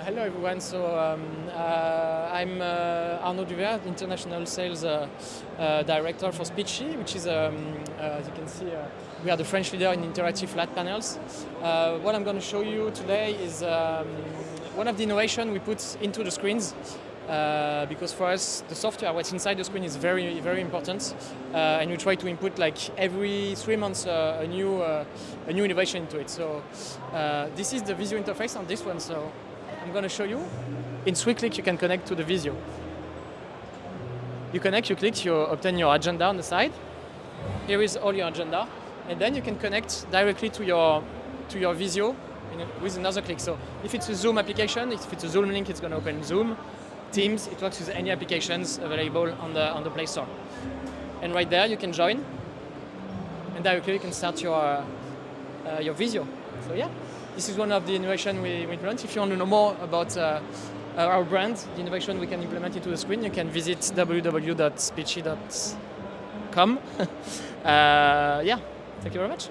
Hello everyone. I'm Arnaud Duvert, International Sales Director for Speechi, which is, as you can see, we are the French leader in interactive flat panels. What I'm going to show you today is one of the innovations we put into the screens, because for us the software, what's inside the screen, is very, very important, and we try to input like every 3 months a new innovation into it. So this is the visual interface on this one. So I'm going to show you. In 3 clicks you can connect to the Visio. You connect, you click, you obtain your agenda on the side. Here is all your agenda, and then you can connect directly to your Visio with another click. So if it's a Zoom application, if it's a Zoom link, it's going to open Zoom. Teams, it works with any applications available on the Play Store. And right there you can join, and directly you can start your Visio. So yeah, this is one of the innovations we implement. If you want to know more about our brand, the innovation we can implement into the screen, you can visit www.speechi.com. Yeah, thank you very much.